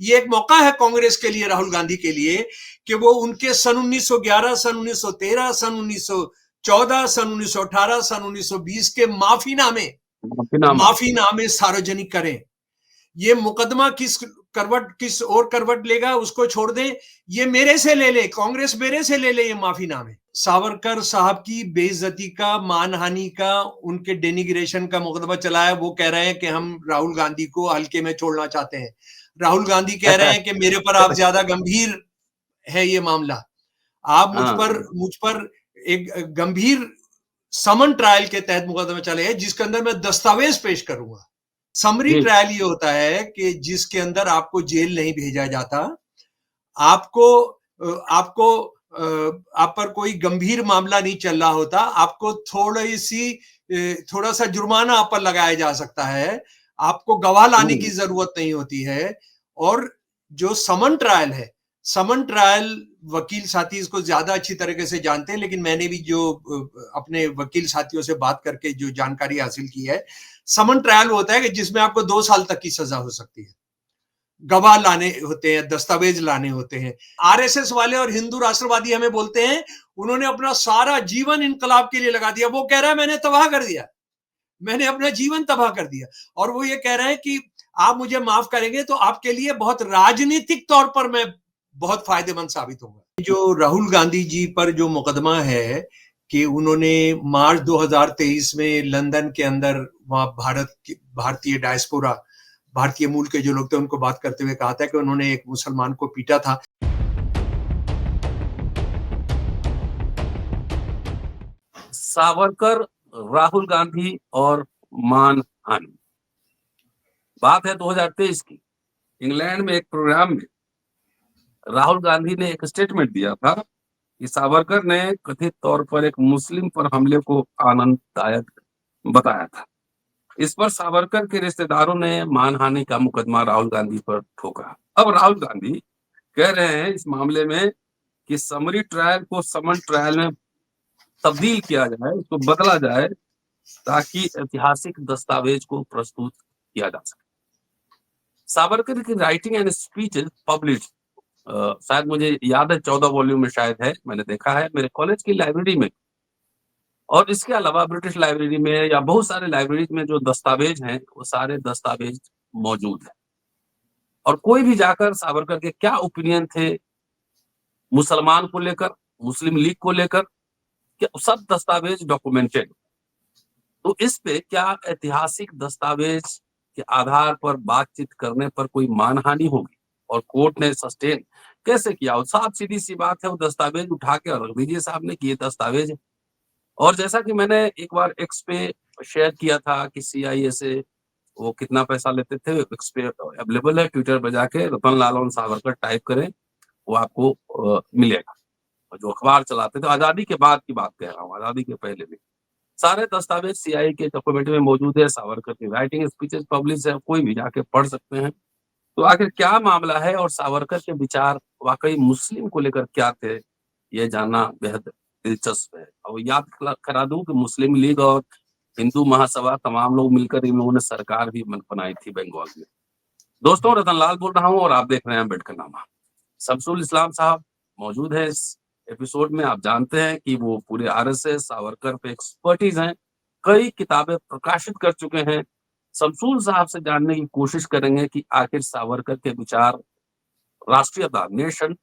ये एक मौका है कांग्रेस के लिए, राहुल गांधी के लिए, कि वो उनके सन 1911, सन 1913, सन 1914, सन 1918, सन 1920 के माफीनामे सार्वजनिक करें। ये मुकदमा किस और करवट लेगा उसको छोड़ दें, ये मेरे से ले ले, कांग्रेस मेरे से ले ले ये माफीनामे। सावरकर साहब की बेइज्जती का, मानहानि का, उनके डेनिग्रेशन का मुकदमा चला है। वो कह रहे हैं कि हम राहुल गांधी को हल्के में छोड़ना चाहते हैं। राहुल गांधी कह रहे हैं कि मेरे पर आप ज्यादा गंभीर है ये मामला, आप मुझ पर एक गंभीर समन ट्रायल के तहत मुकदमा चले हैं, जिसके अंदर मैं दस्तावेज पेश करूंगा। समरी ट्रायल ये होता है कि जिसके अंदर आपको जेल नहीं भेजा जाता, आपको आप पर कोई गंभीर मामला नहीं चल रहा होता, आपको थोड़ा सा जुर्माना आप पर लगाया जा सकता है, आपको गवाह लाने की जरूरत नहीं होती है। और जो समन ट्रायल है, समन ट्रायल वकील साथी इसको ज्यादा अच्छी तरीके से जानते हैं, लेकिन मैंने भी जो अपने वकील साथियों से बात करके जो जानकारी हासिल की है, समन ट्रायल होता है कि जिसमें आपको 2 साल तक की सजा हो सकती है, गवाह लाने होते हैं, दस्तावेज लाने होते हैं। आरएसएस वाले और हिंदू राष्ट्रवादी हमें बोलते हैं उन्होंने अपना सारा जीवन इनकलाब के लिए लगा दिया। वो कह रहा है मैंने तबाह कर दिया, मैंने अपना जीवन तबाह कर दिया। और वो ये कह रहे हैं कि आप मुझे माफ करेंगे तो आपके लिए बहुत राजनीतिक तौर पर मैं बहुत फायदेमंद साबित होगा। जो राहुल गांधी जी पर जो मुकदमा है कि उन्होंने मार्च 2023 में लंदन के अंदर वहां भारतीय डायस्पोरा, भारतीय मूल के जो लोग थे उनको बात करते हुए कहा था कि उन्होंने एक मुसलमान को पीटा था। सावरकर, राहुल गांधी और मानहानि। बात है 2023 की। इंग्लैंड में एक प्रोग्राम में राहुल गांधी ने एक स्टेटमेंट दिया था कि सावरकर ने कथित तौर पर एक मुस्लिम पर हमले को आनंददायक बताया था। इस पर सावरकर के रिश्तेदारों ने मानहानि का मुकदमा राहुल गांधी पर ठोका। अब राहुल गांधी कह रहे हैं इस मामले में कि समरी ट्रायल को समन ट्रायल में तब्दील किया जाए, उसको बदला जाए, ताकि ऐतिहासिक दस्तावेज को प्रस्तुत किया जा सके। सावरकर की राइटिंग एंड स्पीचेस पब्लिश, शायद मुझे याद है 14 वॉल्यूम में शायद है, मैंने देखा है मेरे कॉलेज की लाइब्रेरी में। और इसके अलावा ब्रिटिश लाइब्रेरी में या बहुत सारे लाइब्रेरी में जो दस्तावेज हैं वो सारे दस्तावेज मौजूद है। और कोई भी जाकर सावरकर के क्या ओपिनियन थे मुसलमान को लेकर, मुस्लिम लीग को लेकर, सब दस्तावेज डॉक्यूमेंटेड। तो इस पे क्या ऐतिहासिक दस्तावेज के आधार पर बातचीत करने पर कोई मानहानि होगी और कोर्ट ने सस्टेन कैसे किया? साफ सीधी सी बात है, वो दस्तावेज उठा के रख दीजिए सामने कि ये दस्तावेज है। और जैसा कि मैंने एक बार एक्स पे शेयर किया था कि CIA से वो कितना पैसा लेते थे, एक्स पे अवेलेबल है, ट्विटर पे जाके रतन लाल सावरकर टाइप करें, वो आपको मिलेगा। और जो अखबार चलाते थे, आजादी के बाद की बात कह रहा हूँ, आजादी के पहले भी सारे दस्तावेज CIA के डॉक्यूमेंट में मौजूद है। सावरकर की राइटिंग स्पीचेस पब्लिश है, कोई भी जाके पढ़ सकते हैं। तो आखिर क्या मामला है और सावरकर के विचार वाकई मुस्लिम को लेकर क्या थे, ये जानना बेहद दिलचस्प है। और याद करा दूं कि मुस्लिम लीग और हिंदू महासभा तमाम लोग मिलकर इन लोगों ने सरकार भी बनाई थी बंगाल में। दोस्तों, रतन लाल बोल रहा हूँ और आप देख रहे हैं अम्बेडकरनामा। शमसुल इस्लाम साहब मौजूद है इस एपिसोड में। आप जानते हैं कि वो पूरे RSS सावरकर पे एक्सपर्टीज हैं, कई किताबें प्रकाशित कर चुके हैं। शमसुल साहब से जानने की कोशिश करेंगे कि आखिर सावरकर के विचार राष्ट्रीयता, नेशन,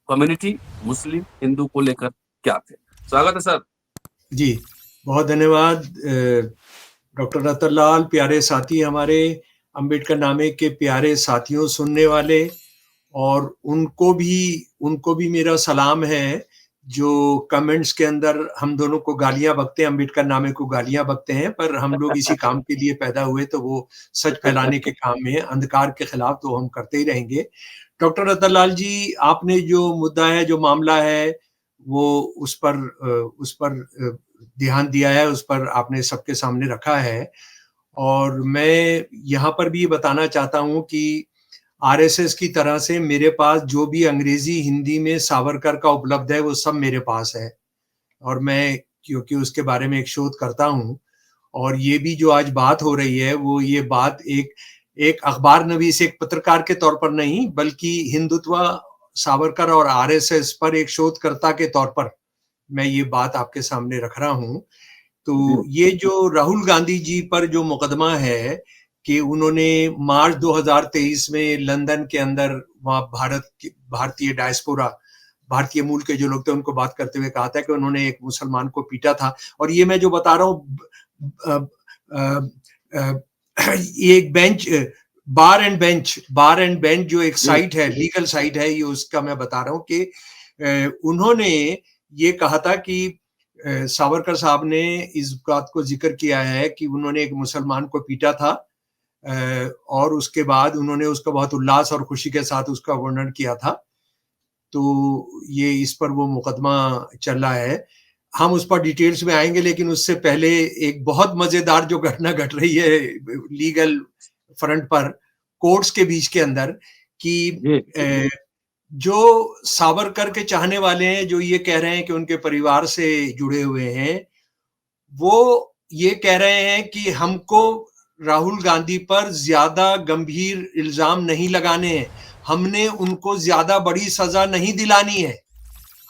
कम्युनिटी, मुस्लिम, हिंदू को लेकर क्या थे। स्वागत है सर। जी, बहुत धन्यवाद डॉक्टर रतन लाल। प्यारे साथी, हमारे अम्बेडकरनामे के प्यारे साथियों, सुनने वाले, और उनको भी मेरा सलाम है जो कमेंट्स के अंदर हम दोनों को गालियां बकते हैं, अम्बेडकरनामे को गालियां बकते हैं, पर हम लोग इसी काम के लिए पैदा हुए तो वो सच फैलाने के काम में है। अंधकार के खिलाफ तो हम करते ही रहेंगे। डॉक्टर रतन लाल जी, आपने जो मुद्दा है, जो मामला है, वो उस पर ध्यान दिया है, उस पर आपने सबके सामने रखा है। और मैं यहाँ पर भी बताना चाहता हूँ कि RSS की तरह से मेरे पास जो भी अंग्रेजी हिंदी में सावरकर का उपलब्ध है वो सब मेरे पास है। और मैं क्योंकि उसके बारे में एक शोध करता हूँ, और ये भी जो आज बात हो रही है वो ये बात एक एक अखबार नवीस, एक पत्रकार के तौर पर नहीं, बल्कि हिंदुत्व, सावरकर और आरएसएस पर एक शोधकर्ता के तौर पर मैं ये बात आपके सामने रख रहा हूं। तो ये जो राहुल गांधी जी पर जो मुकदमा है कि उन्होंने मार्च 2023 में लंदन के अंदर वहां भारतीय डायस्पोरा, भारतीय मूल के जो लोग थे उनको बात करते हुए कहा था कि उन्होंने एक मुसलमान को पीटा था। और ये मैं जो बता रहा हूँ, ये एक बेंच, बार एंड बेंच जो एक साइट है, लीगल साइट है, ये उसका मैं बता रहा हूँ कि उन्होंने ये कहा था कि सावरकर साहब ने इस बात को जिक्र किया है कि उन्होंने एक मुसलमान को पीटा था और उसके बाद उन्होंने उसका बहुत उल्लास और खुशी के साथ उसका वर्णन किया था। तो ये इस पर वो मुकदमा चल रहा है। हम उस पर डिटेल्स में आएंगे, लेकिन उससे पहले एक बहुत मजेदार जो घटना घट रही है लीगल फ्रंट पर कोर्ट्स के बीच के अंदर कि जो सावरकर के चाहने वाले हैं, जो ये कह रहे हैं कि उनके परिवार से जुड़े हुए हैं, वो ये कह रहे हैं कि हमको राहुल गांधी पर ज्यादा गंभीर इल्जाम नहीं लगाने हैं, हमने उनको ज्यादा बड़ी सजा नहीं दिलानी है,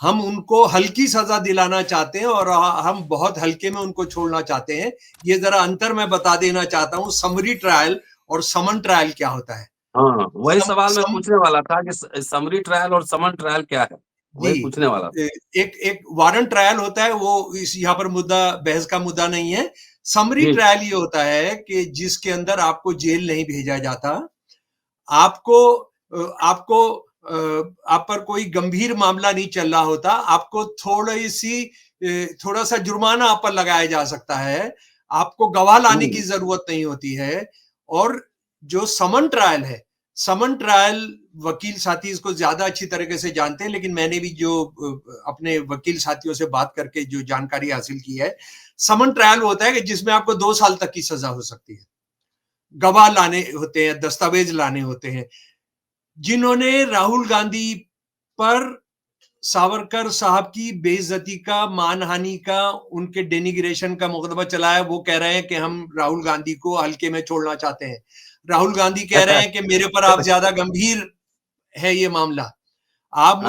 हम उनको हल्की सजा दिलाना चाहते हैं और हम बहुत हल्के में उनको छोड़ना चाहते हैं। ये जरा अंतर मैं बता देना चाहता हूँ, समरी ट्रायल और समन ट्रायल क्या होता है। हाँ, वही सवाल मैं पूछने वाला था कि समरी ट्रायल और समन ट्रायल क्या है, वही पूछने वाला था। एक वारंट ट्रायल होता है, वो इस यहाँ पर मुद्दा, बहस का मुद्दा नहीं है। समरी ट्रायल ये होता है कि जिसके अंदर आपको जेल नहीं भेजा जाता, आपको आप पर कोई गंभीर मामला नहीं चल रहा होता, आपको थोड़ा सा जुर्माना आप पर लगाया जा सकता है, आपको गवाह लाने की जरूरत नहीं होती है। और जो समन ट्रायल है, समन ट्रायल वकील साथी इसको ज्यादा अच्छी तरीके से जानते हैं, लेकिन मैंने भी जो अपने वकील साथियों से बात करके जो जानकारी हासिल की है, समन ट्रायल होता है कि जिसमें आपको 2 साल तक की सजा हो सकती है, गवाह लाने होते हैं, दस्तावेज लाने होते हैं। जिन्होंने राहुल गांधी पर सावरकर साहब की बेइज्जती का, मानहानि का, उनके डेनिग्रेशन का मुकदमा चलाया, वो कह रहे हैं कि हम राहुल गांधी को हल्के में छोड़ना चाहते हैं। राहुल गांधी कह रहे हैं कि मेरे पर आप ज्यादा गंभीर है ये मामला, आप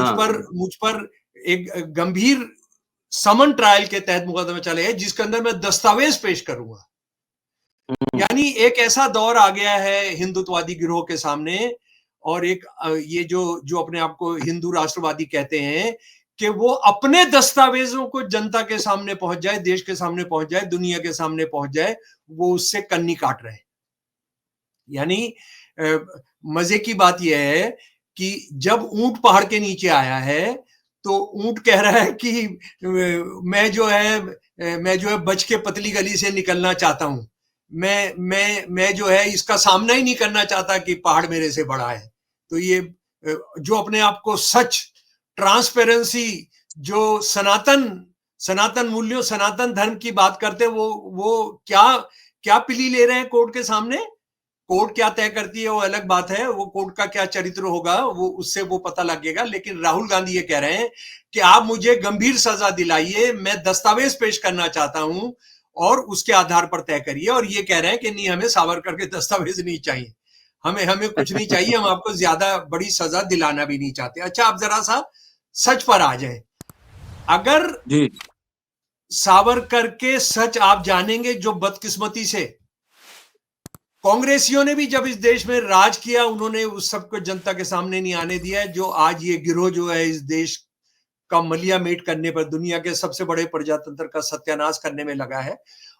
मुझ पर एक गंभीर समन ट्रायल के तहत मुकदमा चले हैं जिसके अंदर मैं दस्तावेज पेश करूंगा। यानी एक ऐसा दौर आ गया है हिंदुत्ववादी गिरोह के सामने, और एक ये जो अपने आप को हिंदू राष्ट्रवादी कहते हैं, कि वो अपने दस्तावेजों को जनता के सामने पहुंच जाए, देश के सामने पहुंच जाए, दुनिया के सामने पहुंच जाए, वो उससे कन्नी काट रहे हैं। यानी मजे की बात यह है कि जब ऊंट पहाड़ के नीचे आया है तो ऊंट कह रहा है कि मैं जो है बच के पतली गली से निकलना चाहता हूं, मैं जो है इसका सामना ही नहीं करना चाहता कि पहाड़ मेरे से बड़ा है। तो ये जो अपने आप को सच, ट्रांसपेरेंसी, जो सनातन मूल्यों, सनातन धर्म की बात करते, वो क्या पिली ले रहे हैं कोर्ट के सामने। कोर्ट क्या तय करती है वो अलग बात है, वो कोर्ट का क्या चरित्र होगा वो उससे वो पता लगेगा। लेकिन राहुल गांधी ये कह रहे हैं कि आप मुझे गंभीर सजा दिलाइए, मैं दस्तावेज पेश करना चाहता हूं और उसके आधार पर तय करिए। और ये कह रहे हैं कि नहीं, हमें सावरकर के दस्तावेज नहीं चाहिए, हमें कुछ नहीं चाहिए, हम आपको ज्यादा बड़ी सजा दिलाना भी नहीं चाहते। अच्छा, आप जरा सा सच पर आ जाए। अगर सावरकर के सच आप जानेंगे, जो बदकिस्मती से कांग्रेसियों ने भी जब इस देश में राज किया, उन्होंने उस सबको जनता के सामने नहीं आने दिया है। जो आज ये गिरोह जो है इस देश का मलिया मेट करने पर, दुनिया के सबसे बड़े प्रजातंत्र का सत्यानाश करने में लगा है।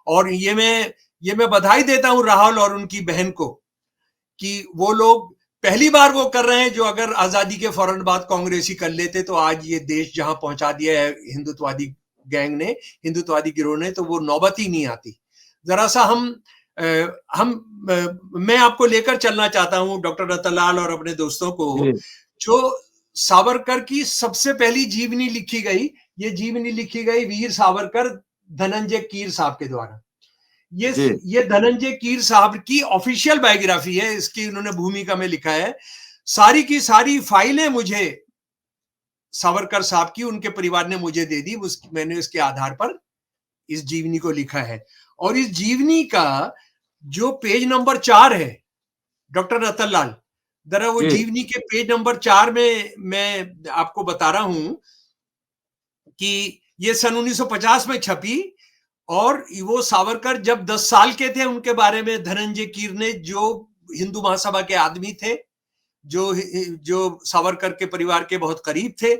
और ये मैं बधाई देता हूं राहुल और उनकी बहन को कि वो लोग पहली बार वो कर रहे हैं जो अगर आजादी के फौरन बाद कांग्रेसी कर लेते तो आज ये देश जहां पहुंचा दिया है हिंदुत्ववादी गैंग ने, हिंदुत्ववादी गिरोह ने, तो वो नौबत ही नहीं आती। जरा सा मैं आपको लेकर चलना चाहता हूं डॉक्टर रतनलाल और अपने दोस्तों को, जो सावरकर की सबसे पहली जीवनी लिखी गई, ये जीवनी लिखी गई वीर सावरकर धनंजय कीर साहब के द्वारा। ये धनंजय कीर साहब की ऑफिशियल बायोग्राफी है, इसकी उन्होंने भूमिका में लिखा है। सारी की सारी फाइलें मुझे सावरकर साहब की उनके परिवार ने मुझे दे दी, मैंने उसके आधार पर इस जीवनी को लिखा है। और इस जीवनी का जो पेज नंबर 4 है, डॉक्टर रतनलाल, जरा वो जी जीवनी के पेज नंबर 4 में मैं आपको बता रहा हूं कि ये सन 1950 में छपी, और वो सावरकर जब 10 साल के थे उनके बारे में धनंजय कीर ने, जो हिंदू महासभा के आदमी थे, जो सावरकर के परिवार के बहुत करीब थे,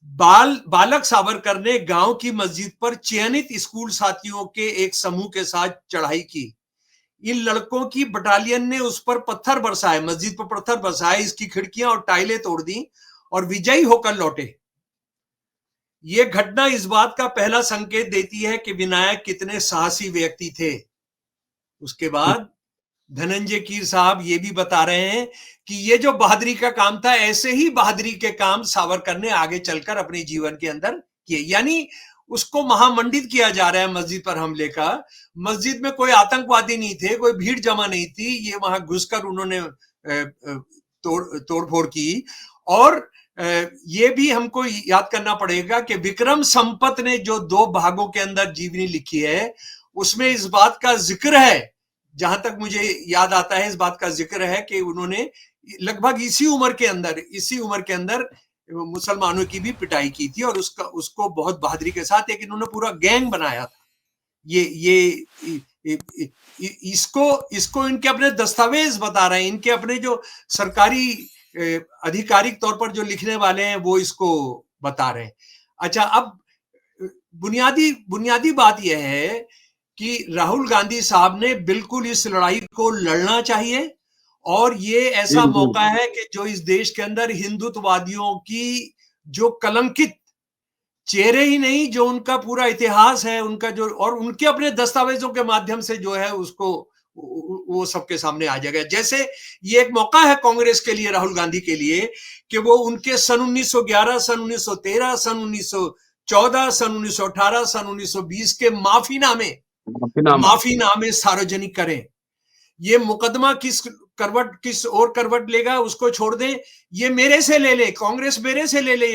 बालक सावरकर ने गांव की मस्जिद पर चयनित स्कूल साथियों के एक समूह के साथ चढ़ाई की। इन लड़कों की बटालियन ने उस पर पत्थर बरसाए, मस्जिद पर पत्थर बरसाए, इसकी खिड़कियां और टाइलें तोड़ दी और विजयी होकर लौटे। यह घटना इस बात का पहला संकेत देती है कि विनायक कितने साहसी व्यक्ति थे। उसके बाद धनंजय कीर साहब ये भी बता रहे हैं कि ये जो बहादुरी का काम था, ऐसे ही बहादुरी के काम सावरकर ने आगे चलकर अपने जीवन के अंदर किए। यानी उसको महामंडित किया जा रहा है मस्जिद पर हमले का। मस्जिद में कोई आतंकवादी नहीं थे, कोई भीड़ जमा नहीं थी, ये वहां घुसकर उन्होंने तोड़फोड़ की। और ये भी हमको याद करना पड़ेगा कि विक्रम संपत ने जो 2 भागों के अंदर जीवनी लिखी है, उसमें इस बात का जिक्र है, जहां तक मुझे याद आता है, इस बात का जिक्र है कि उन्होंने लगभग इसी उम्र के अंदर मुसलमानों की भी पिटाई की थी, और उसको बहुत बहादुरी के साथ एक इन्होंने पूरा गैंग बनाया था। इसको इनके अपने दस्तावेज बता रहे हैं, इनके अपने जो सरकारी आधिकारिक तौर पर जो लिखने वाले हैं वो इसको बता रहे हैं। अच्छा, अब बुनियादी बात यह है कि राहुल गांधी साहब ने बिल्कुल इस लड़ाई को लड़ना चाहिए, और ये ऐसा मौका है कि जो इस देश के अंदर हिंदुत्ववादियों की जो कलंकित चेहरे ही नहीं, जो उनका पूरा इतिहास है, उनका जो, और उनके अपने दस्तावेजों के माध्यम से जो है उसको वो सबके सामने आ जाएगा। जैसे ये एक मौका है कांग्रेस के लिए, राहुल गांधी के लिए, कि वो उनके सन 1911, सन 1913, सन 1914, सन 1918, सन 1920 के माफीनामे सार्वजनिक करें। ये मुकदमा किस और करवट लेगा उसको छोड़ दें, ये मेरे से ले ले, कांग्रेस मेरे से ले ले,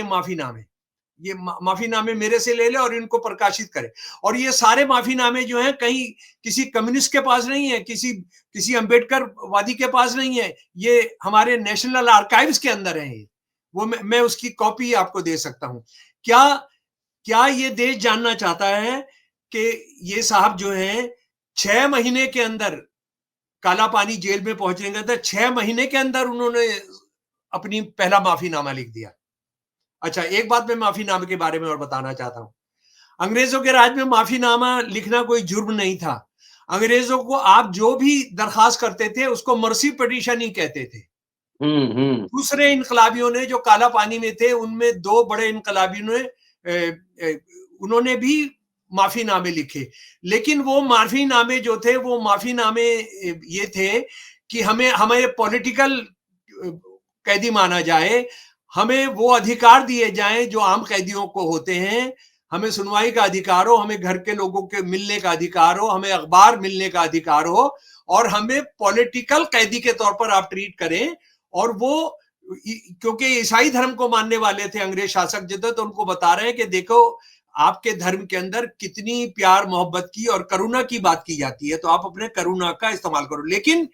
ये माफीनामे मेरे से ले ले और इनको प्रकाशित करे। और ये सारे माफीनामे जो हैं कहीं किसी कम्युनिस्ट के पास नहीं है, किसी अंबेडकर वादी के पास नहीं है, ये हमारे नेशनल आर्काइव्स के अंदर है। वो मैं उसकी कॉपी आपको दे सकता हूं। क्या ये देश जानना चाहता है कि ये साहब जो हैं 6 महीने के अंदर काला पानी जेल में पहुंचेंगे, तो 6 महीने के अंदर उन्होंने अपनी पहला माफीनामा लिख दिया। अच्छा, एक बात मैं माफीनामे के बारे में और बताना चाहता हूं। अंग्रेजों के राज में माफीनामा लिखना कोई जुर्म नहीं था। अंग्रेजों को आप जो भी दरखास्त करते थे उसको मर्सी पिटीशन ही कहते थे। दूसरे इनकलाबियों ने जो काला पानी में थे, उनमें 2 बड़े इनकलाबियों ने उन्होंने भी माफीनामे लिखे, लेकिन वो माफीनामे जो थे, वो माफीनामे ये थे कि हमें पॉलिटिकल कैदी माना जाए, हमें वो अधिकार दिए जाएं जो आम कैदियों को होते हैं, हमें सुनवाई का अधिकार हो, हमें घर के लोगों के मिलने का अधिकार हो, हमें अखबार मिलने का अधिकार हो, और हमें पॉलिटिकल कैदी के तौर पर आप ट्रीट करें। और वो क्योंकि ईसाई धर्म को मानने वाले थे अंग्रेज शासक जो थे, तो उनको बता रहे हैं कि देखो आपके धर्म के अंदर कितनी प्यार मोहब्बत की और करुणा की बात की जाती है, तो आप अपने करुणा का इस्तेमाल करो। लेकिन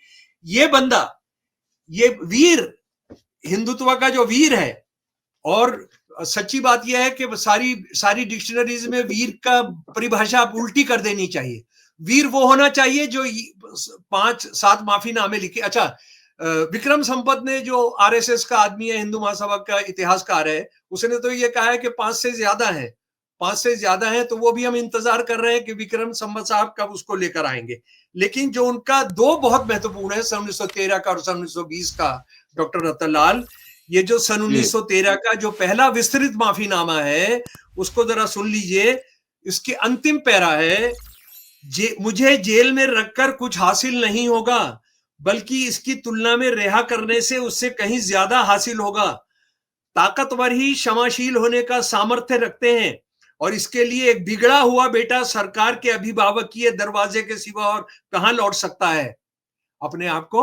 ये बंदा, ये वीर, हिंदुत्व का जो वीर है, और सच्ची बात यह है कि सारी डिक्शनरीज में वीर का परिभाषा आप उल्टी कर देनी चाहिए। वीर वो होना चाहिए जो 5-7 माफीनामे लिखे। अच्छा, विक्रम संपत ने, जो आरएसएस का आदमी है, हिंदू महासभा का इतिहासकार है, उसने तो ये कहा है कि 5 से ज्यादा है, तो वो भी हम इंतजार कर रहे हैं कि विक्रम संपत साहब कब उसको लेकर आएंगे। लेकिन जो उनका 2 बहुत महत्वपूर्ण है, सन 1913 का और सन 1920 का, डॉक्टर रतनलाल, ये जो सन 1913 का जो पहला विस्तृत माफीनामा है, उसको जरा सुन लीजिए। इसके अंतिम पैरा है, मुझे जेल में रखकर कुछ हासिल नहीं होगा, बल्कि इसकी तुलना में रिहा करने से उससे कहीं ज्यादा हासिल होगा। ताकतवर ही क्षमाशील होने का सामर्थ्य रखते हैं, और इसके लिए एक बिगड़ा हुआ बेटा सरकार के अभिभावकीय दरवाजे के सिवा और कहां लौट सकता है। अपने आप को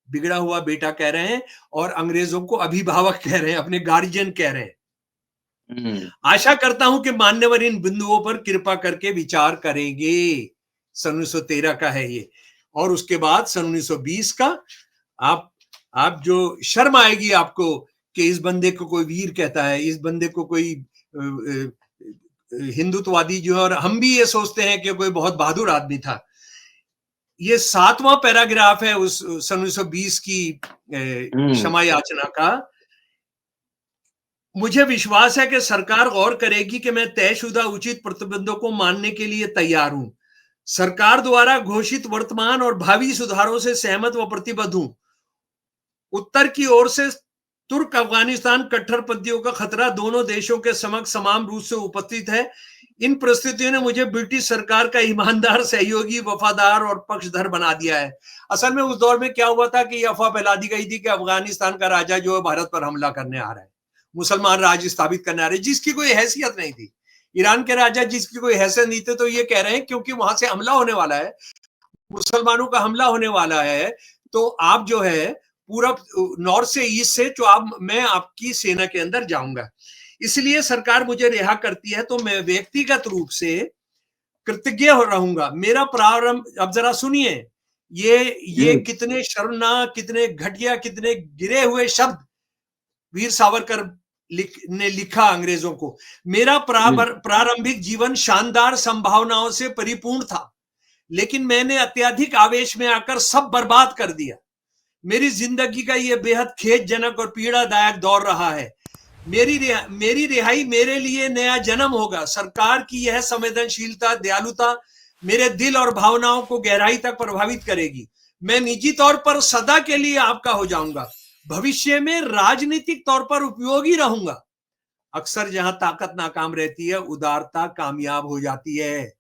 बिगड़ा हुआ बेटा कह रहे हैं, और अंग्रेजों को अभिभावक कह रहे हैं, अपने गार्जियन कह रहे हैं। आशा करता हूं कि मान्यवर इन बिंदुओं पर कृपा करके विचार करेंगे। सन 1913 का है ये। और उसके बाद सन 1920 का, आप जो शर्म आएगी आपको कि इस बंदे को कोई वीर कहता है, इस बंदे को कोई हिंदुत्ववादी जो है, और हम भी ये सोचते हैं कि कोई बहुत बहादुर आदमी था। ये 7वां पैराग्राफ है उस सन 1920 की क्षमा याचना का। मुझे विश्वास है कि सरकार गौर करेगी कि मैं तयशुदा उचित प्रतिबंधों को मानने के लिए तैयार हूं। सरकार द्वारा घोषित वर्तमान और भावी सुधारों से सहमत व प्रतिबद्ध हूं। उत्तर की ओर से तुर्क अफगानिस्तान कट्टरपंथियों का खतरा दोनों देशों के समक्ष समान रूप से उपस्थित है। इन परिस्थितियों ने मुझे ब्रिटिश सरकार का ईमानदार, सहयोगी, वफादार और पक्षधर बना दिया है। असल में उस दौर में क्या हुआ था कि अफवाह फैला दी गई थी कि अफगानिस्तान का राजा जो है भारत पर हमला करने आ रहा है, मुसलमान राज स्थापित करने आ रहे हैं, जिसकी कोई हैसियत नहीं थी। ईरान के राजा जिसकी कोई हैसियत नहीं थी, तो ये कह रहे हैं क्योंकि वहां से हमला होने वाला है, मुसलमानों का हमला होने वाला है, तो आप जो है पूरब नॉर्थ से ईस्ट से मैं आपकी सेना के अंदर जाऊंगा। इसलिए सरकार मुझे रिहा करती है तो मैं व्यक्तिगत रूप से कृतज्ञ हो रहूंगा। मेरा प्रारंभ, अब जरा सुनिए, ये कितने शर्मनाक, कितने घटिया, कितने गिरे हुए शब्द वीर सावरकर ने लिखा अंग्रेजों को। मेरा प्रारंभिक जीवन शानदार संभावनाओं से परिपूर्ण था, लेकिन मैंने अत्यधिक आवेश में आकर सब बर्बाद कर दिया। मेरी जिंदगी का यह बेहद खेदजनक और पीड़ादायक दौर रहा है। मेरी रिहाई मेरे लिए नया जन्म होगा। सरकार की यह संवेदनशीलता, दयालुता मेरे दिल और भावनाओं को गहराई तक प्रभावित करेगी। मैं निजी तौर पर सदा के लिए आपका हो जाऊंगा। भविष्य में राजनीतिक तौर पर उपयोगी रहूंगा। अक्सर जहां ताकत नाकाम रहती है, उदारता कामयाब हो जाती है।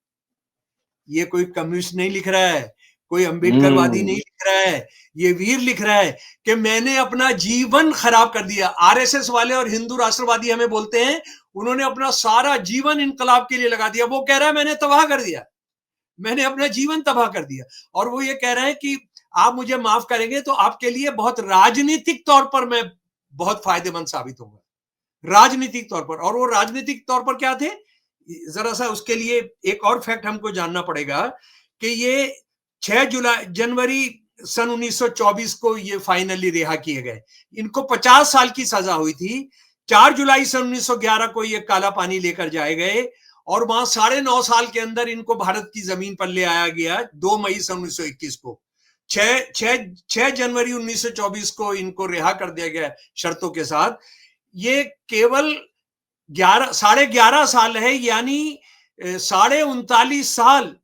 ये कोई कम्युनिस्ट नहीं लिख रहा है, कोई अंबेडकरवादी नहीं लिख रहा है, ये वीर लिख रहा है कि मैंने अपना जीवन खराब कर दिया। आरएसएस वाले और हिंदू राष्ट्रवादी हमें बोलते हैं उन्होंने अपना सारा जीवन इनकलाब के लिए लगा दिया। वो कह रहा है मैंने तबाह कर दिया, मैंने अपना जीवन तबाह कर दिया। और वो ये कह रहे हैं कि आप मुझे माफ करेंगे तो आपके लिए बहुत राजनीतिक तौर पर मैं बहुत फायदेमंद साबित होऊंगा, राजनीतिक तौर पर। और वो राजनीतिक तौर पर क्या थे, जरा सा उसके लिए एक और फैक्ट हमको जानना पड़ेगा कि ये 6 जनवरी सन 1924 को ये फाइनली रिहा किए गए। इनको 50 साल की सजा हुई थी। 4 जुलाई सन 1911 को ये काला पानी लेकर जाए गए और वहां 9.5 साल के अंदर इनको भारत की जमीन पर ले आया गया 2 मई सन 1921 को। 6 जनवरी 1924 को इनको रिहा कर दिया गया शर्तों के साथ। ये केवल 11.5 साल है, यानी 39.5 साल,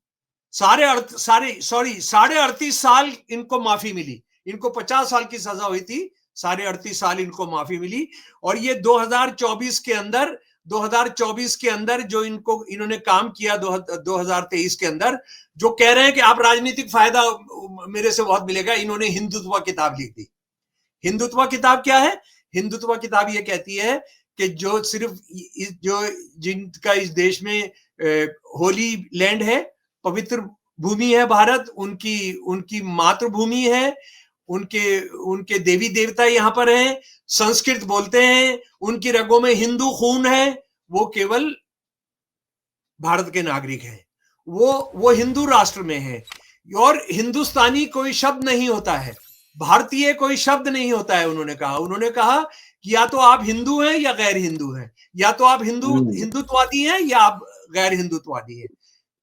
38 साल इनको माफी मिली। इनको 50 साल की सजा हुई थी, 38 साल इनको माफी मिली। और ये 2024 के अंदर जो इन्होंने काम किया 2023 के अंदर, जो कह रहे हैं कि आप राजनीतिक फायदा मेरे से बहुत मिलेगा, इन्होंने हिंदुत्व किताब लिख दी। हिंदुत्व किताब क्या है? हिंदुत्व किताब ये कहती है कि जो सिर्फ जिनका इस देश में होली लैंड है, पवित्र भूमि है भारत, उनकी मातृभूमि है, उनके देवी देवता यहाँ पर हैं, संस्कृत बोलते हैं, उनकी रगों में हिंदू खून है, वो केवल भारत के नागरिक हैं, वो हिंदू राष्ट्र में है। और हिंदुस्तानी कोई शब्द नहीं होता है, भारतीय कोई शब्द नहीं होता है। उन्होंने कहा कि या तो आप हिंदू हैं या गैर हिंदू हैं, या तो आप हिंदुत्ववादी हैं या आप गैर हिंदुत्ववादी हैं।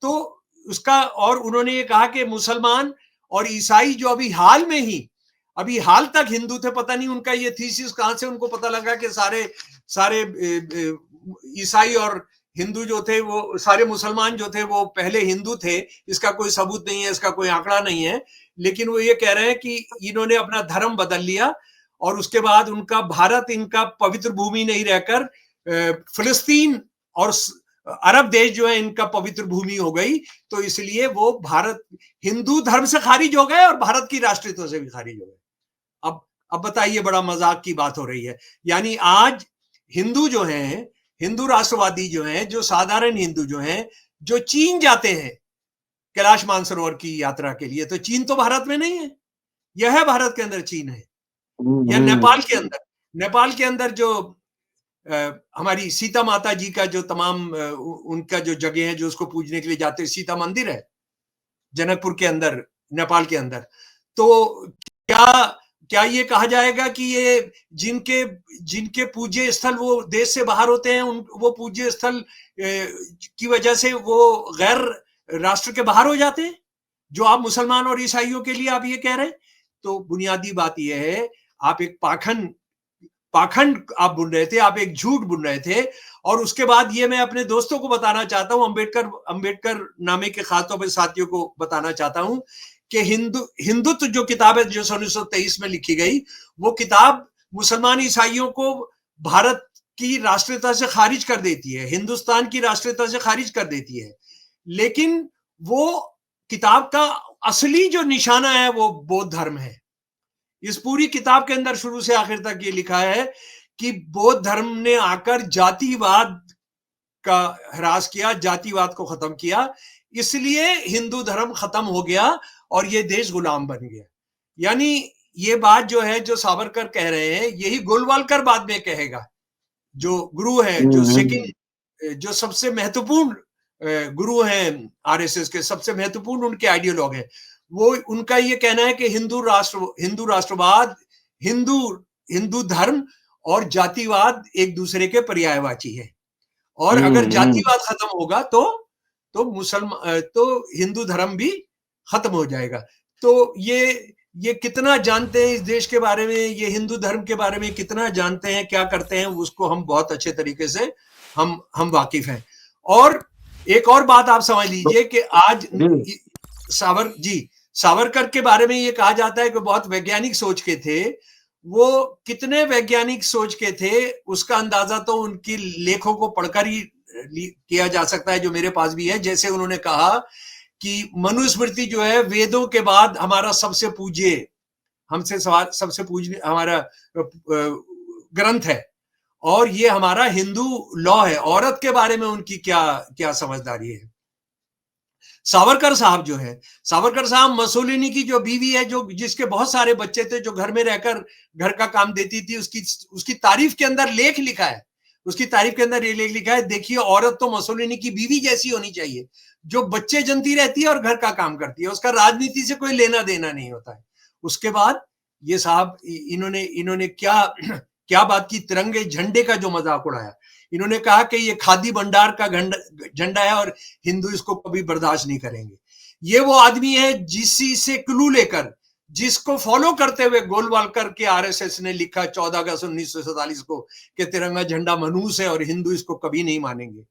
तो उसका, और उन्होंने ये कहा कि मुसलमान और ईसाई जो अभी हाल तक हिंदू थे, पता नहीं उनका ये थीसिस कहां से उनको पता लगा कि सारे ईसाई और हिंदू जो थे, वो सारे मुसलमान जो थे वो पहले हिंदू थे। इसका कोई सबूत नहीं है, इसका कोई आंकड़ा नहीं है, लेकिन वो ये कह रहे हैं कि इन्होंने अपना धर्म बदल लिया और उसके बाद उनका भारत इनका पवित्र भूमि नहीं रहकर फिलिस्तीन और अरब देश जो है इनका पवित्र भूमि हो गई। तो इसलिए वो भारत हिंदू धर्म से खारिज हो गए और भारत की राष्ट्रीयता से भी खारिज हो गए। अब बताइए, बड़ा मजाक की बात हो रही है। यानी आज हिंदू जो हैं, हिंदू राष्ट्रवादी जो हैं, जो साधारण हिंदू जो हैं, जो चीन जाते हैं कैलाश मानसरोवर की यात्रा के लिए, तो चीन तो भारत में नहीं है, यह है भारत के अंदर चीन है। या नेपाल के अंदर जो हमारी सीता माता जी का जो तमाम उनका जो जगह है जो उसको पूजने के लिए जाते हैं, सीता मंदिर है जनकपुर के अंदर, नेपाल के अंदर। तो क्या ये कहा जाएगा कि ये जिनके पूज्य स्थल वो देश से बाहर होते हैं, वो पूज्य स्थल की वजह से वो गैर राष्ट्र के बाहर हो जाते हैं, जो आप मुसलमान और ईसाइयों के लिए आप ये कह रहे हैं? तो बुनियादी बात यह है, आप एक पाखंड आप बुन रहे थे, आप एक झूठ बुन रहे थे। और उसके बाद ये मैं अपने दोस्तों को बताना चाहता हूं, अंबेडकर नामे के खातों पर साथियों को बताना चाहता हूं कि हिंदुत्व जो किताब है जो 1923 में लिखी गई, वो किताब मुसलमान ईसाइयों को भारत की राष्ट्रीयता से खारिज कर देती है, हिंदुस्तान की राष्ट्रीयता से खारिज कर देती है। लेकिन वो किताब का असली जो निशाना है वो बौद्ध धर्म है। इस पूरी किताब के अंदर शुरू से आखिर तक ये लिखा है कि बौद्ध धर्म ने आकर जातिवाद का ह्रास किया, जातिवाद को खत्म किया, इसलिए हिंदू धर्म खत्म हो गया और ये देश गुलाम बन गया। यानी ये बात जो है, जो सावरकर कह रहे हैं, यही गोलवालकर बाद में कहेगा, जो गुरु है, जो सबसे महत्वपूर्ण गुरु हैं आरएसएस के, सबसे महत्वपूर्ण उनके आइडियोलॉग हैं, वो उनका ये कहना है कि हिंदू राष्ट्रवाद, हिंदू धर्म और जातिवाद एक दूसरे के पर्यायवाची है। और अगर जातिवाद खत्म होगा तो हिंदू धर्म भी खत्म हो जाएगा। तो ये कितना जानते हैं इस देश के बारे में, ये हिंदू धर्म के बारे में कितना जानते हैं, क्या करते हैं, उसको हम बहुत अच्छे तरीके से हम वाकिफ हैं। और एक और बात आप समझ लीजिए कि आज सावरकर के बारे में ये कहा जाता है कि बहुत वैज्ञानिक सोच के थे। वो कितने वैज्ञानिक सोच के थे उसका अंदाजा तो उनकी लेखों को पढ़कर ही किया जा सकता है, जो मेरे पास भी है। जैसे उन्होंने कहा कि मनुस्मृति जो है वेदों के बाद हमारा सबसे पूज्य हमारा ग्रंथ है, और ये हमारा हिंदू लॉ है। औरत के बारे में उनकी क्या समझदारी है। सावरकर साहब मसोलिनी की जो बीवी है, जो जिसके बहुत सारे बच्चे थे, जो घर में रहकर घर का काम देती थी, उसकी तारीफ के अंदर लेख लिखा है। उसकी तारीफ के अंदर ये लेख लिखा है, देखिए औरत तो मसोलिनी की बीवी जैसी होनी चाहिए, जो बच्चे जनती रहती है और घर का काम करती है, उसका राजनीति से कोई लेना देना नहीं होता है। उसके बाद ये साहब इन्होंने क्या बात की, तिरंगे झंडे का जो मजाक उड़ाया। इन्होंने कहा कि ये खादी भंडार का झंडा है और हिंदू इसको कभी बर्दाश्त नहीं करेंगे। ये वो आदमी है जिसी से क्लू लेकर, जिसको फॉलो करते हुए गोलवालकर के आरएसएस ने लिखा 14 अगस्त 1947 को कि तिरंगा झंडा मनहूस है और हिंदू इसको कभी नहीं मानेंगे।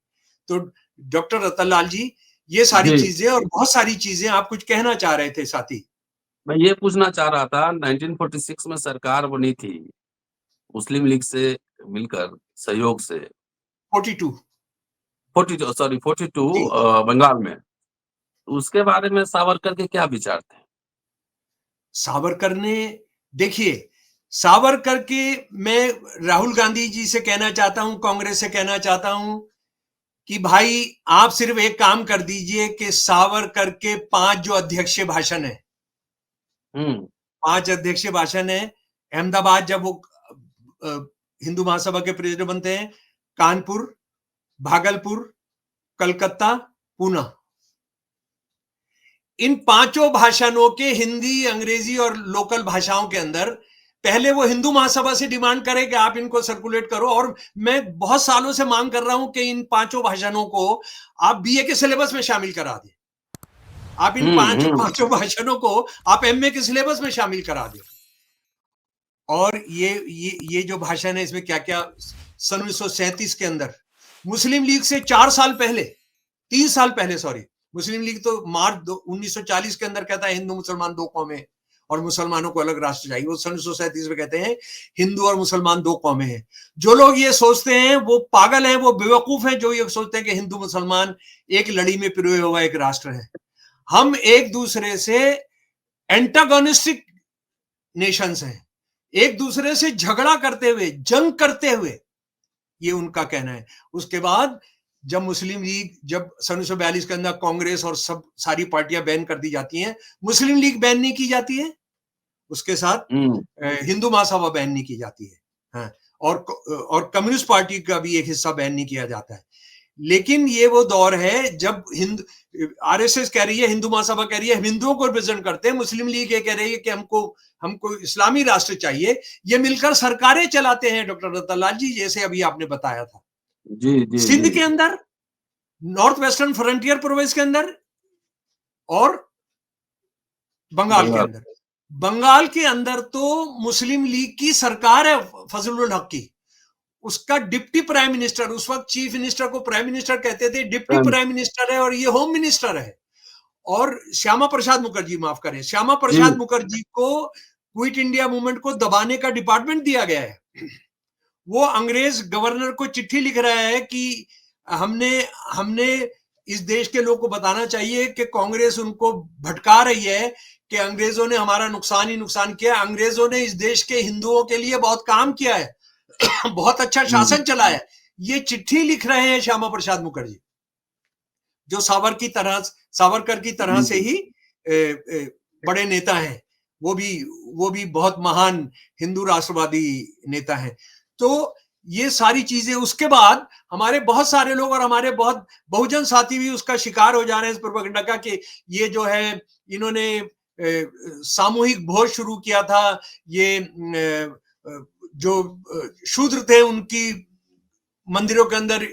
तो डॉक्टर रतन लाल जी, ये सारी चीजें और बहुत सारी चीजें आप कुछ कहना चाह रहे थे साथी। मैं ये पूछना चाह रहा था, 1946 में सरकार बनी थी मुस्लिम लीग से मिलकर, सहयोग से, 42 बंगाल में। उसके बारे में सावरकर के क्या विचार थे? सावरकर ने, देखिए सावरकर के, मैं राहुल गांधी जी से कहना चाहता हूं, कांग्रेस से कहना चाहता हूं कि भाई आप सिर्फ एक काम कर दीजिए कि सावरकर के 5 जो अध्यक्षीय भाषण है, 5 अध्यक्षीय भाषण है, अहमदाबाद जब वो हिंदू महासभा के प्रेसिडेंट बनते हैं, कानपुर, भागलपुर, कलकत्ता, पूना, इन 5 भाषणों के हिंदी, अंग्रेजी और लोकल भाषाओं के अंदर पहले वो हिंदू महासभा से डिमांड करे कि आप इनको सर्कुलेट करो। और मैं बहुत सालों से मांग कर रहा हूं कि इन 5 भाषणों को आप बीए के सिलेबस में शामिल करा दें। आप इन 5 भाषणों को आप एमए के सिलेबस में शामिल करा दें। और ये जो भाषण है, इसमें क्या क्या, सन 1937 के अंदर मुस्लिम लीग से 3 साल पहले सॉरी, मुस्लिम लीग तो मार्च 1940 के अंदर कहता है हिंदू मुसलमान 2 कौमें और मुसलमानों को अलग राष्ट्र चाहिए। वो सन 1937 में कहते हैं हिंदू और मुसलमान 2 कौमें हैं। जो लोग ये सोचते हैं वो पागल हैं, वो बेवकूफ हैं, जो ये सोचते हैं कि हिंदू मुसलमान एक लड़ी में पिरोए हुआ एक राष्ट्र है। हम एक दूसरे से एंटागोनिस्टिक नेशंस हैं, एक दूसरे से झगड़ा करते हुए, जंग करते हुए, ये उनका कहना है। उसके बाद जब मुस्लिम लीग, जब सन 1942 के अंदर कांग्रेस और सारी पार्टियां बैन कर दी जाती हैं, मुस्लिम लीग बैन नहीं की जाती है, उसके साथ हिंदू महासभा बैन नहीं की जाती है, हाँ, और कम्युनिस्ट पार्टी का भी एक हिस्सा बैन नहीं किया जाता है। लेकिन ये वो दौर है जब आरएसएस कह रही है, हिंदू महासभा कह रही है हिंदुओं को रिप्रेजेंट करते हैं, मुस्लिम लीग ये कह रही है कि हमको इस्लामी राष्ट्र चाहिए, ये मिलकर सरकारें चलाते हैं डॉक्टर रतनलाल जी, जैसे अभी आपने बताया था। जी सिंध के अंदर, नॉर्थ वेस्टर्न फ्रंटियर प्रोविंस के अंदर और बंगाल के अंदर तो मुस्लिम लीग की सरकार है फजलुल हक की। उसका डिप्टी प्राइम मिनिस्टर, उस वक्त चीफ मिनिस्टर को प्राइम मिनिस्टर कहते थे, डिप्टी प्राइम मिनिस्टर है और ये होम मिनिस्टर है। और श्यामा प्रसाद मुखर्जी, माफ करें, श्यामा प्रसाद मुखर्जी को क्विट इंडिया मूवमेंट को दबाने का डिपार्टमेंट दिया गया है। वो अंग्रेज गवर्नर को चिट्ठी लिख रहा है कि हमने इस देश के लोगों को बताना चाहिए कि कांग्रेस उनको भटका रही है, कि अंग्रेजों ने हमारा नुकसान ही नुकसान किया। अंग्रेजों ने इस देश के हिंदुओं के लिए बहुत काम किया है, बहुत अच्छा शासन चला है। ये चिट्ठी लिख रहे हैं श्यामा प्रसाद मुखर्जी, जो सावरकर की तरह से ही बड़े नेता हैं। वो भी बहुत महान हिंदू राष्ट्रवादी नेता हैं। तो ये सारी चीजें, उसके बाद हमारे बहुत सारे लोग और हमारे बहुत बहुजन साथी भी उसका शिकार हो जा रहे हैं, इस प्रोपेगेंडा का, कि ये जो है इन्होंने सामूहिक भोज शुरू किया था, ये जो शूद्र थे उनकी मंदिरों के अंदर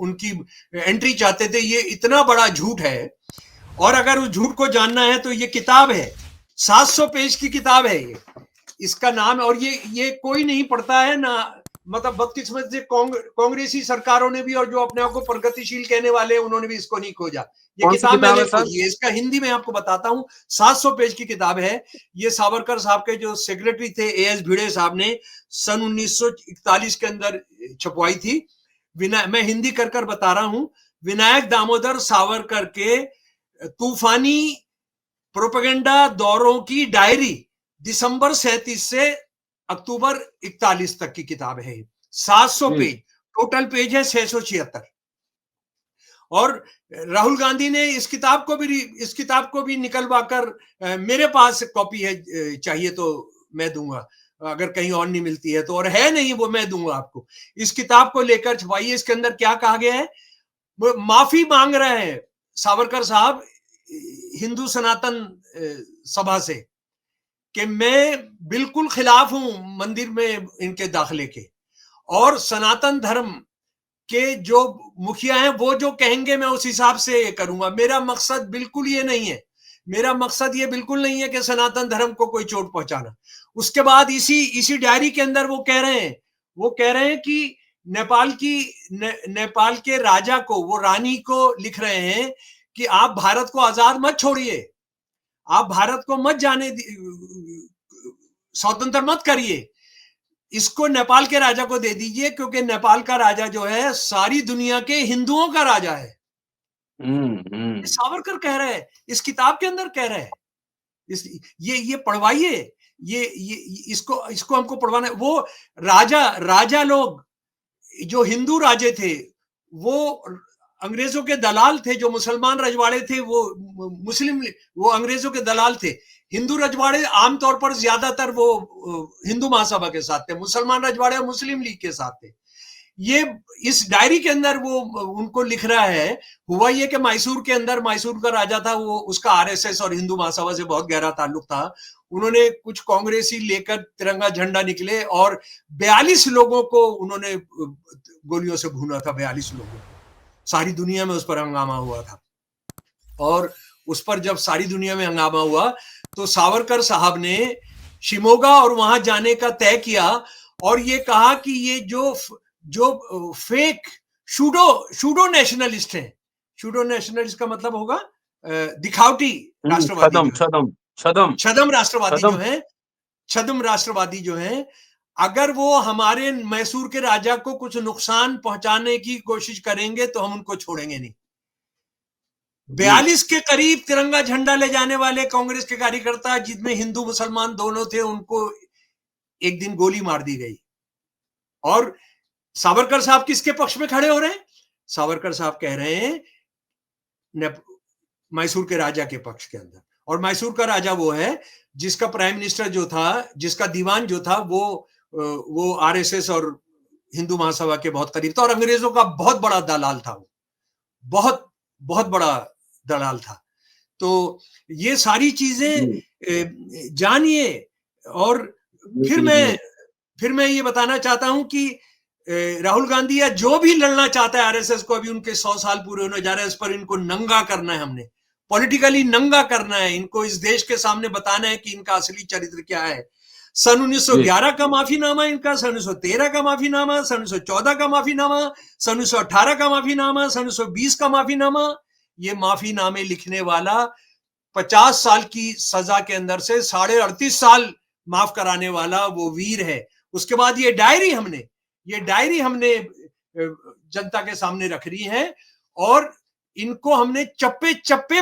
उनकी एंट्री चाहते थे। ये इतना बड़ा झूठ है। और अगर उस झूठ को जानना है तो ये किताब है, 700 पेज की किताब है ये, इसका नाम। और ये कोई नहीं पढ़ता है ना, मतलब बदकिस्मत से कांग्रेसी सरकारों ने भी, और जो अपने आप को प्रगतिशील कहने वाले उन्होंने भी इसको नहीं खोजा। ये किताब मैंने खोजी है, इसका हिंदी में आपको बताता हूँ, 700 पेज की किताब है। ये सावरकर साहब के जो सेक्रेटरी थे एएस भिड़े साहब ने सन 1941 के अंदर छपवाई थी। मैं हिंदी कर बता रहा हूं। विनायक दामोदर सावरकर के तूफानी प्रोपेगेंडा दौरों की डायरी, दिसंबर 37 से अक्टूबर 41 तक की किताब है। 700 पेज, टोटल पेज है 676। और राहुल गांधी ने इस किताब को भी निकलवा कर, मेरे पास कॉपी है, चाहिए तो मैं दूंगा, अगर कहीं और नहीं मिलती है तो, और है नहीं वो मैं दूंगा आपको। इस किताब को लेकर छपाइए। इसके अंदर क्या कहा गया है, वो माफी मांग रहे हैं सावरकर साहब हिंदू सनातन सभा से, कि मैं बिल्कुल खिलाफ हूं मंदिर में इनके दाखिले के, और सनातन धर्म के जो मुखिया हैं वो जो कहेंगे मैं उस हिसाब से ये करूंगा। मेरा मकसद बिल्कुल ये नहीं है, मेरा मकसद ये बिल्कुल नहीं है कि सनातन धर्म को कोई चोट पहुंचाना। उसके बाद इसी डायरी के अंदर वो कह रहे हैं कि नेपाल के राजा को, वो रानी को लिख रहे हैं कि आप भारत को आजाद मत छोड़िए, आप भारत को मत जाने, स्वतंत्र मत करिए, इसको नेपाल के राजा को दे दीजिए, क्योंकि नेपाल का राजा जो है सारी दुनिया के हिंदुओं का राजा है। सावरकर कह रहे हैं, इस किताब के अंदर कह रहे हैं। ये पढ़वाइए, ये इसको हमको पढ़वाना है। वो राजा लोग जो हिंदू राजे थे, वो अंग्रेजों के दलाल थे। जो मुसलमान रजवाड़े थे वो अंग्रेजों के दलाल थे। हिंदू रजवाड़े आमतौर पर ज्यादातर वो हिंदू महासभा के साथ थे, मुसलमान रजवाड़े और मुस्लिम लीग के साथ थे। ये इस डायरी के अंदर वो उनको लिख रहा है। हुआ ये कि मैसूर के अंदर, मैसूर का राजा था, वो उसका आरएसएस और हिंदू महासभा से बहुत गहरा ताल्लुक था। उन्होंने कुछ कांग्रेसी लेकर तिरंगा झंडा निकले और 42 लोगों को उन्होंने गोलियों से भूना था। 42 लोगों को, सारी दुनिया में उस पर हंगामा हुआ था। और उस पर जब सारी दुनिया में हंगामा हुआ तो सावरकर साहब ने शिमोगा और वहां जाने का तय किया, और ये कहा कि ये जो फेक शूडो नेशनलिस्ट हैं, शूडो नेशनलिस्ट का मतलब होगा दिखावटी राष्ट्रवादी, छदम राष्ट्रवादी जो है, छदम राष्ट्रवादी जो है, अगर वो हमारे मैसूर के राजा को कुछ नुकसान पहुंचाने की कोशिश करेंगे तो हम उनको छोड़ेंगे नहीं। 42 के करीब तिरंगा झंडा ले जाने वाले कांग्रेस के कार्यकर्ता, जिनमें हिंदू मुसलमान दोनों थे, उनको एक दिन गोली मार दी गई। और सावरकर साहब किसके पक्ष में खड़े हो रहे हैं? सावरकर साहब कह रहे हैं मैसूर के राजा के पक्ष के अंदर। और मैसूर का राजा वो है जिसका प्राइम मिनिस्टर जो था, जिसका दीवान जो था, वो आरएसएस और हिंदू महासभा के बहुत करीब था और अंग्रेजों का बहुत बड़ा दलाल था वो, बहुत बहुत बड़ा दलाल था। तो ये सारी चीजें जानिए। और फिर मैं ये बताना चाहता हूं कि राहुल गांधी या जो भी लड़ना चाहता है आरएसएस को, अभी उनके 100 साल पूरे होने जा रहे हैं, इस पर इनको नंगा करना है, हमने पॉलिटिकली नंगा करना है इनको, इस देश के सामने बताना है कि इनका असली चरित्र क्या है। सन 1911 का माफीनामा इनका, सन 1913 का माफीनामा, सन 1914 का माफीनामा, सन 1918 का माफीनामा, सन 1920 का माफीनामा, ये माफीनामे लिखने वाला 50 साल की सजा के अंदर से 38.5 साल माफ कराने वाला वो वीर है। उसके बाद ये डायरी हमने जनता के सामने रख रही है और इनको हमने चप्पे चप्पे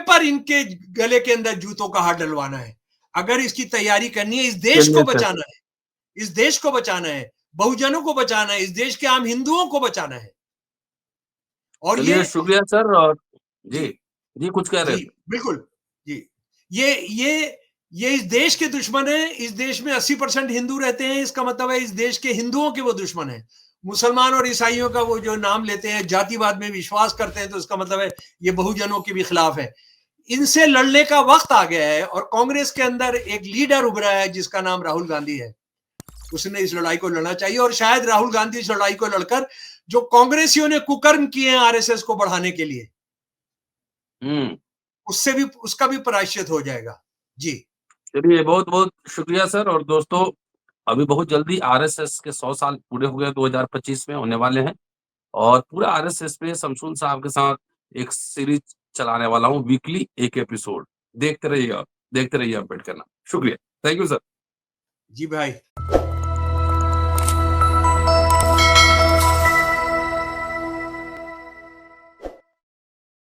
पर इनके गले के अंदर जूतों का हाथ डलवाना है। अगर इसकी तैयारी करनी है, इस देश को बचाना है, इस देश को बचाना है, बहुजनों को बचाना है, इस देश के आम हिंदुओं को बचाना है। और ये शुक्रिया सर। और जी कुछ कह रहे थे? बिल्कुल जी, ये इस देश के दुश्मन है। इस देश में 80% हिंदू रहते हैं, इसका मतलब है इस देश के हिंदुओं के वो दुश्मन है। मुसलमान और ईसाइयों का वो जो नाम लेते हैं, जातिवाद में विश्वास करते हैं, तो इसका मतलब है ये बहुजनों के भी खिलाफ है। इनसे लड़ने का वक्त आ गया है और कांग्रेस के अंदर एक लीडर उभरा है जिसका नाम राहुल गांधी है। उसने इस लड़ाई को लड़ना चाहिए और शायद राहुल गांधी इस लड़ाई को लड़कर जो कांग्रेसियों ने कुकर्म किए हैं आरएसएस को बढ़ाने के लिए, उसका भी प्रायश्चित हो जाएगा। जी चलिए, बहुत बहुत शुक्रिया सर। और दोस्तों, अभी बहुत जल्दी आरएसएस के 100 साल पूरे हो गए, 2025 में होने वाले हैं और पूरा आरएसएस पे शमशून साहब के साथ एक सीरीज चलाने वाला हूँ, वीकली एक एपिसोड। देखते रहिए अम्बेडकर नाम। शुक्रिया, थैंक यू सर। जी भाई।